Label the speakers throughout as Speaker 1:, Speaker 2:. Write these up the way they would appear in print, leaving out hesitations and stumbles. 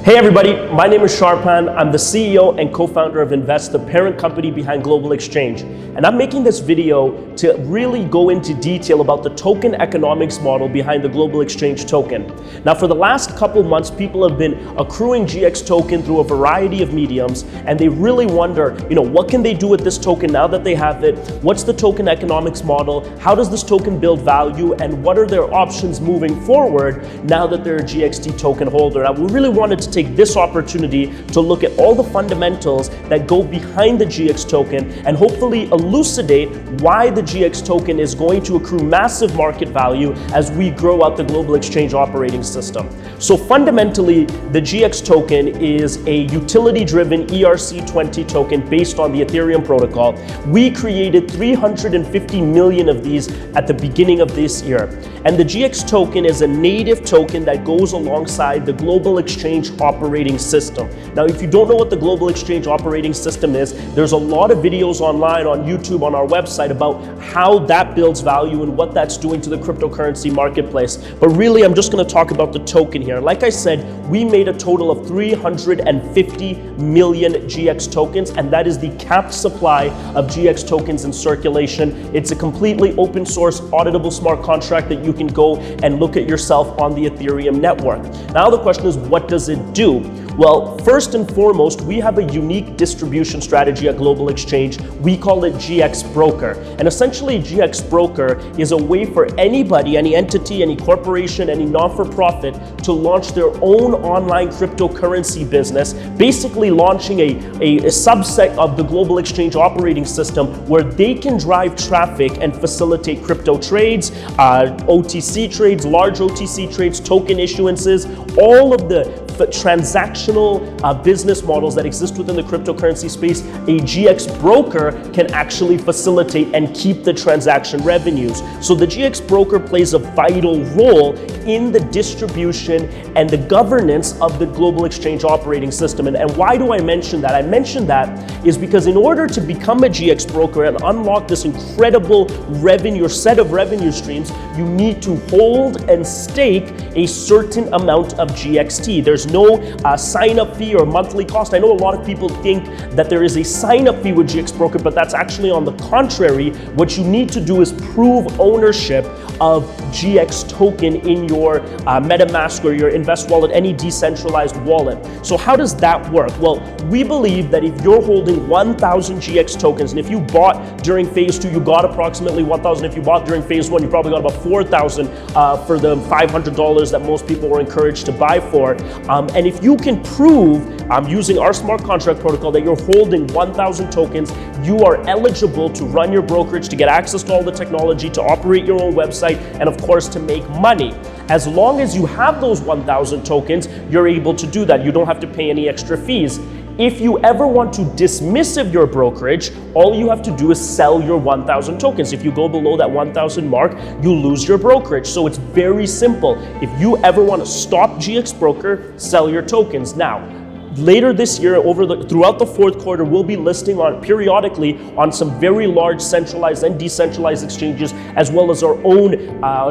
Speaker 1: Hey everybody, my name is Sharpan. I'm the CEO and co-founder of Invest, the parent company behind Global Exchange. And I'm making this video to really go into detail about the token economics model behind the Global Exchange token. Now, for the last couple months, people have been accruing GX token through a variety of mediums, and they really wonder, what can they do with this token now that they have it? What's the token economics model? How does this token build value? And what are their options moving forward now that they're a GXT token holder? Now, we really wanted to take this opportunity to look at all the fundamentals that go behind the GX token and hopefully elucidate why the GX token is going to accrue massive market value as we grow out the global exchange operating system. So fundamentally, the GX token is a utility-driven ERC20 token based on the Ethereum protocol. We created 350 million of these at the beginning of this year. And the GX token is a native token that goes alongside the global exchange operating system. Now, if you don't know what the global exchange operating system is, there's a lot of videos online on YouTube, on our website, about how that builds value and what that's doing to the cryptocurrency marketplace. But really, I'm just going to talk about the token here. Like I said, we made a total of 350 million GX tokens, and that is the capped supply of GX tokens in circulation. It's a completely open source, auditable smart contract that you can go and look at yourself on the Ethereum network. Now the question is, what does it do? Well, first and foremost, we have a unique distribution strategy at Global Exchange. We call it GX Broker. And essentially, GX Broker is a way for anybody, any entity, any corporation, any non-for-profit to launch their own online cryptocurrency business, basically launching a subset of the Global Exchange operating system where they can drive traffic and facilitate crypto trades, OTC trades, large OTC trades, token issuances, all of the transactional business models that exist within the cryptocurrency space. A GX broker can actually facilitate and keep the transaction revenues. So the GX broker plays a vital role in the distribution and the governance of the global exchange operating system. And why do I mention that? I mention that is because in order to become a GX broker and unlock this incredible revenue or set of revenue streams, you need to hold and stake a certain amount of GXT. There's no sign-up fee or monthly cost. I know a lot of people think that there is a sign-up fee with GX Broker, but that's actually on the contrary. What you need to do is prove ownership of GX token in your MetaMask or your Invest wallet, any decentralized wallet. So how does that work? Well, we believe that if you're holding 1,000 GX tokens, and if you bought during phase 2, you got approximately 1,000. If you bought during phase 1, you probably got about 4,000 for the $500 that most people were encouraged to buy for. And if you can prove using our smart contract protocol that you're holding 1,000 tokens, you are eligible to run your brokerage, to get access to all the technology, to operate your own website, and of course to make money. As long as you have those 1,000 tokens, you're able to do that. You don't have to pay any extra fees. If you ever want to dismiss of your brokerage, all you have to do is sell your 1,000 tokens. If you go below that 1,000 mark, you lose your brokerage. So it's very simple. If you ever want to stop GX Broker, sell your tokens. Now, later this year, throughout the fourth quarter, we'll be listing periodically on some very large centralized and decentralized exchanges, as well as our own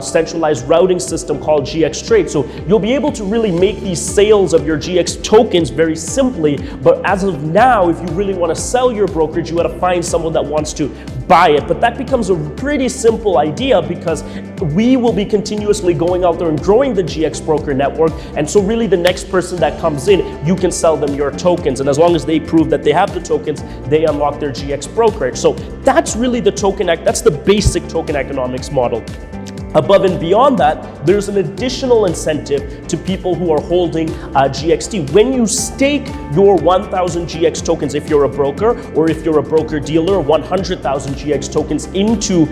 Speaker 1: centralized routing system called GX Trade. So you'll be able to really make these sales of your GX tokens very simply. But as of now, if you really want to sell your brokerage, you got to find someone that wants to buy it. But that becomes a pretty simple idea because we will be continuously going out there and growing the GX Broker network. And so really the next person that comes in, you can sell them your tokens. And as long as they prove that they have the tokens, they unlock their GX brokerage. So that's really the that's the basic token economics model. Above and beyond that, there's an additional incentive to people who are holding GXT. When you stake your 1,000 GX tokens, if you're a broker or if you're a broker dealer, 100,000 GX tokens into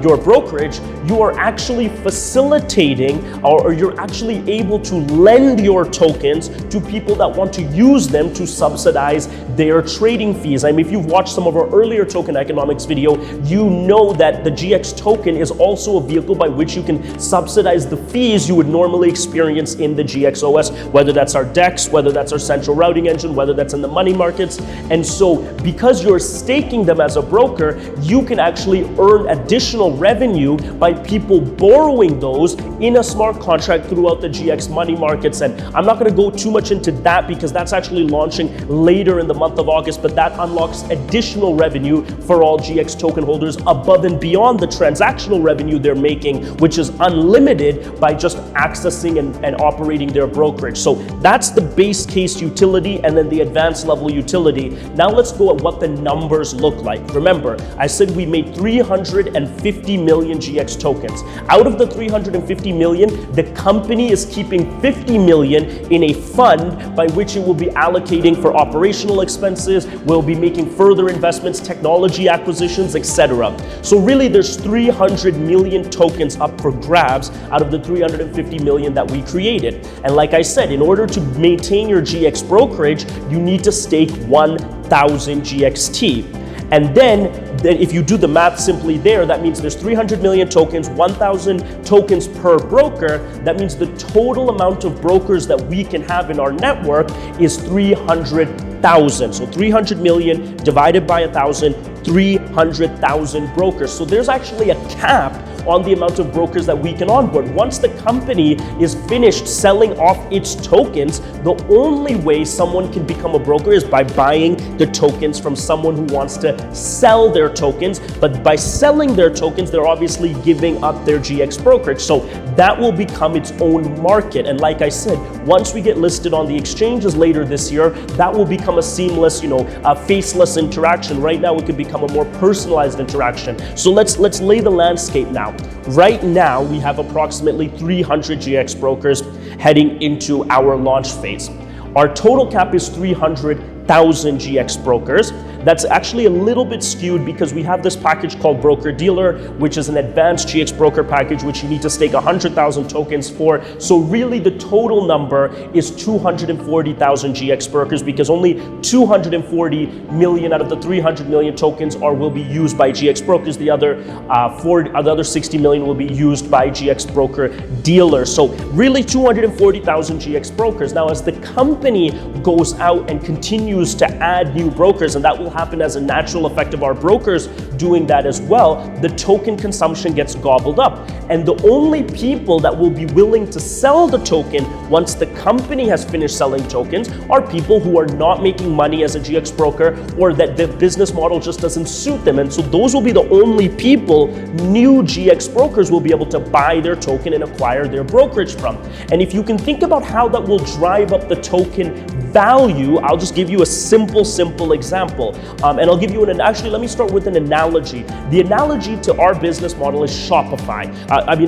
Speaker 1: your brokerage, you are actually facilitating or you're actually able to lend your tokens to people that want to use them to subsidize their trading fees. I mean, if you've watched some of our earlier token economics video, you know that the GX token is also a vehicle by which which you can subsidize the fees you would normally experience in the GXOS, whether that's our DEX, whether that's our central routing engine, whether that's in the money markets. And so because you're staking them as a broker, you can actually earn additional revenue by people borrowing those in a smart contract throughout the GX money markets. And I'm not going to go too much into that because that's actually launching later in the month of August, but that unlocks additional revenue for all GX token holders above and beyond the transactional revenue they're making, which is unlimited by just accessing and operating their brokerage. So that's the base case utility and then the advanced level utility. Now let's go at what the numbers look like. Remember, I said we made 350 million GX tokens. Out of the 350 million, the company is keeping 50 million in a fund by which it will be allocating for operational expenses, will be making further investments, technology acquisitions, etc. So really there's 300 million tokens up for grabs out of the 350 million that we created. And like I said, in order to maintain your GX brokerage, you need to stake 1,000 GXT. And then if you do the math simply there, that means there's 300 million tokens, 1,000 tokens per broker. That means the total amount of brokers that we can have in our network is 300,000. So 300 million divided by 1,000, 300,000 brokers. So there's actually a cap on the amount of brokers that we can onboard. Once the company is finished selling off its tokens, the only way someone can become a broker is by buying the tokens from someone who wants to sell their tokens. But by selling their tokens, they're obviously giving up their GX brokerage. So that will become its own market. And like I said, once we get listed on the exchanges later this year, that will become a seamless, a faceless interaction. Right now, it could become a more personalized interaction. So let's lay the landscape now. Right now, we have approximately 300 GX brokers heading into our launch phase. Our total cap is 300,000 GX brokers. That's actually a little bit skewed because we have this package called Broker Dealer, which is an advanced GX broker package, which you need to stake 100,000 tokens for. So really the total number is 240,000 GX brokers because only 240 million out of the 300 million tokens will be used by GX brokers. The other 60 million will be used by GX Broker Dealer. So really 240,000 GX brokers. Now, as the company goes out and continues to add new brokers, and that will happen as a natural effect of our brokers doing that as well, the token consumption gets gobbled up. And the only people that will be willing to sell the token once the company has finished selling tokens are people who are not making money as a GX broker or that the business model just doesn't suit them. And so those will be the only people new GX brokers will be able to buy their token and acquire their brokerage from. And if you can think about how that will drive up the token value, I'll just give you a simple example. And I'll give you actually, let me start with an analogy. The analogy to our business model is Shopify.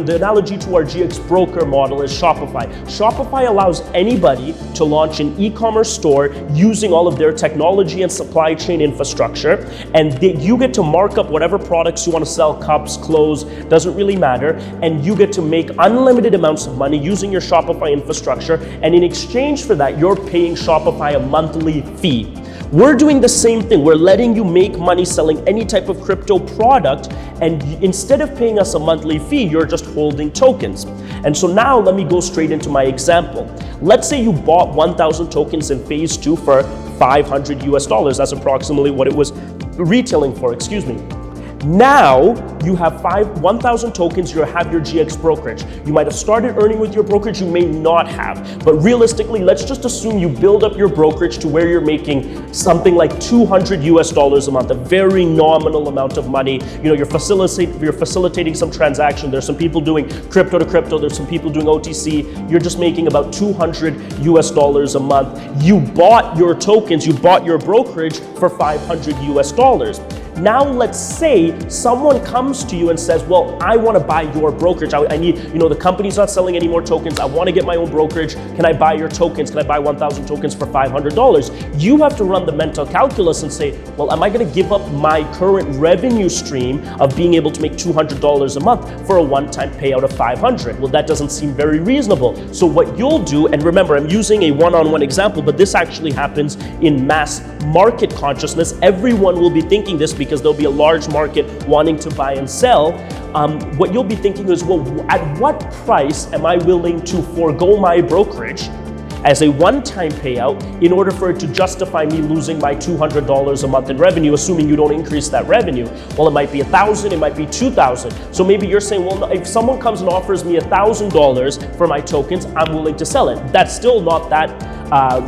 Speaker 1: The analogy to our GX broker model is Shopify. Shopify allows anybody to launch an e-commerce store using all of their technology and supply chain infrastructure. And you get to mark up whatever products you want to sell, cups, clothes, doesn't really matter. And you get to make unlimited amounts of money using your Shopify infrastructure. And in exchange for that, you're paying Shopify a monthly fee. We're doing the same thing. We're letting you make money selling any type of crypto product, and instead of paying us a monthly fee, you're just holding tokens. And so now let me go straight into my example. Let's say you bought 1,000 tokens in phase 2 for $500. That's approximately what it was retailing for, excuse me. Now you have 1,000 tokens, you have your GX brokerage. You might have started earning with your brokerage, you may not have. But realistically, let's just assume you build up your brokerage to where you're making something like $200 a month, a very nominal amount of money. You're facilitating some transaction. There's some people doing crypto to crypto, there's some people doing OTC. You're just making about $200 a month. You bought your tokens, you bought your brokerage for $500. Now let's say someone comes to you and says, well, I want to buy your brokerage. I need, the company's not selling any more tokens. I want to get my own brokerage. Can I buy your tokens? Can I buy 1,000 tokens for $500? You have to run the mental calculus and say, well, am I going to give up my current revenue stream of being able to make $200 a month for a one-time payout of $500? Well, that doesn't seem very reasonable. So what you'll do, and remember, I'm using a one-on-one example, but this actually happens in mass market consciousness. Everyone will be thinking this because there'll be a large market wanting to buy and sell, what you'll be thinking is, well, at what price am I willing to forego my brokerage as a one-time payout in order for it to justify me losing my $200 a month in revenue, assuming you don't increase that revenue? Well, it might be $1,000, it might be $2,000. So maybe you're saying, well, if someone comes and offers me $1,000 for my tokens, I'm willing to sell it. That's still not that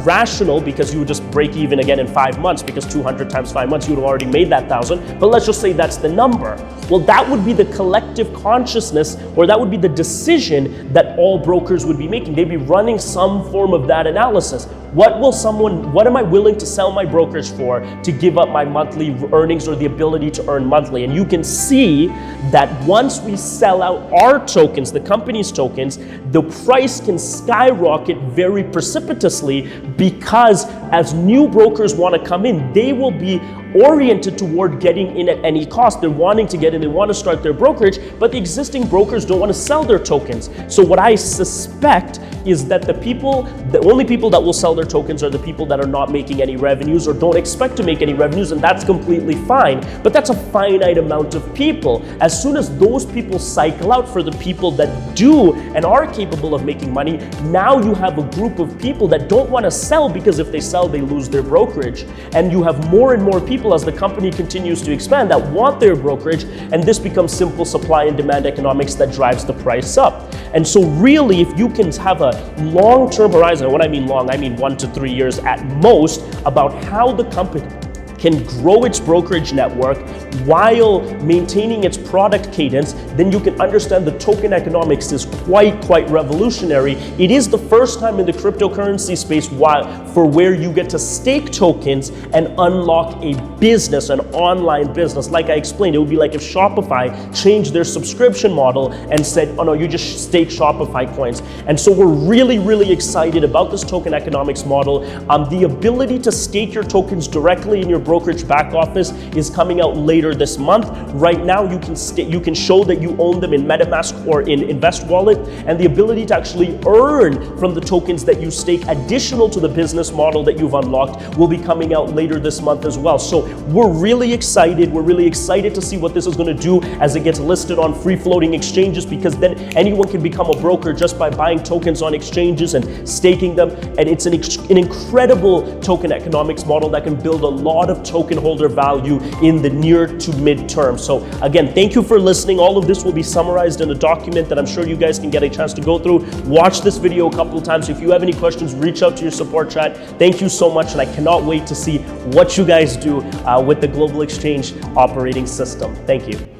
Speaker 1: rational, because you would just break even again in 5 months, because 200 times 5 months, you would have already made that 1,000. But let's just say that's the number. Well, that would be the collective consciousness, or that would be the decision that all brokers would be making. They'd be running some form of that analysis. What am I willing to sell my brokerage for to give up my monthly earnings or the ability to earn monthly? And you can see that once we sell out our tokens, the company's tokens, the price can skyrocket very precipitously, because as new brokers want to come in, they will be oriented toward getting in at any cost. They're wanting to get in, they want to start their brokerage, but the existing brokers don't want to sell their tokens. So what I suspect is that the only people that will sell their tokens are the people that are not making any revenues or don't expect to make any revenues, and that's completely fine. But that's a finite amount of people. As soon as those people cycle out, for the people that do and are capable of making money, now you have a group of people that don't want to sell, because if they sell, they lose their brokerage. And you have more and more people, as the company continues to expand, that want their brokerage, and this becomes simple supply and demand economics that drives the price up. And so really, if you can have a long-term horizon, and when I mean long, I mean 1 to 3 years at most, about how the company can grow its brokerage network while maintaining its product cadence, then you can understand the token economics is quite revolutionary. It is the first time in the cryptocurrency space for where you get to stake tokens and unlock a business, an online business. Like I explained, it would be like if Shopify changed their subscription model and said, oh no, you just stake Shopify coins. And so we're really excited about this token economics model. The ability to stake your tokens directly in your brokerage back office is coming out later this month. Right now, you can show that you own them in MetaMask or in Invest Wallet, and the ability to actually earn from the tokens that you stake, additional to the business model that you've unlocked, will be coming out later this month as well. So we're really excited. We're really excited to see what this is going to do as it gets listed on free-floating exchanges, because then anyone can become a broker just by buying tokens on exchanges and staking them. And it's an incredible token economics model that can build a lot of token holder value in the near to mid-term. So again, thank you for listening. All of this will be summarized in a document that I'm sure you guys can get a chance to go through. Watch this video a couple of times. If you have any questions, reach out to your support chat. Thank you so much, and I cannot wait to see what you guys do with the global exchange operating system. Thank you.